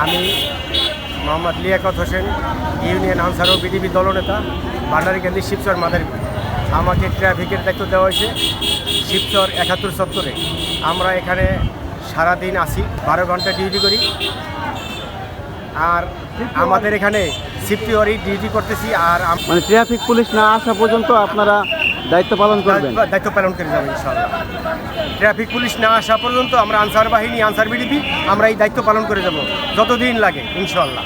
আমি Mohammad Liaquat Hossain, union answer ও BDP দলনেতা, ভান্ডারীকান্দি শিবচর মাদারীপুর। আমাকে ট্রাফিকের দায়িত্ব দেওয়া হয়েছে শিবচর 71 চত্বরে। আমরা এখানে সারাদিন আসি, 12 ঘন্টা ডিউটি করি। আর আমাদের এখানে শিফটি ওয়ারি ডিউটি করতেছি। আর মানে ট্রাফিক পুলিশ না আসা পর্যন্ত আপনারা দায়িত্ব পালন করবেন? দায়িত্ব পালন করে যাবো ইনশাআল্লাহ। ট্রাফিক পুলিশ না আসা পর্যন্ত আমরা আনসার বাহিনী, আনসার বিডিপি, আমরা এই দায়িত্ব পালন করে যাব যতদিন লাগে ইনশাআল্লাহ।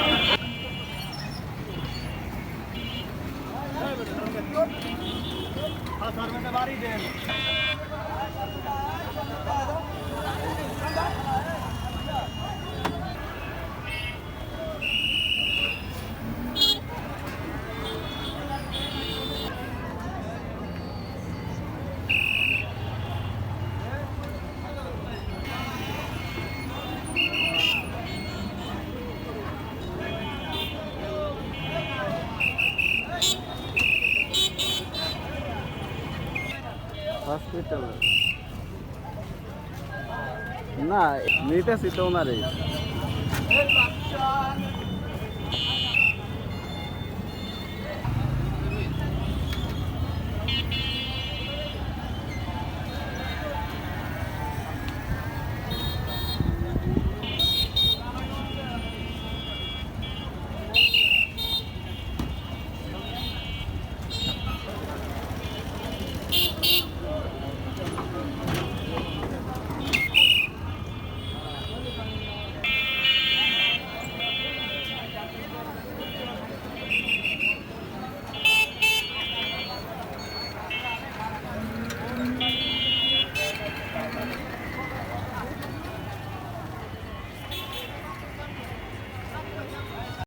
হসপিটাল না নিতেছি তো ওনারে।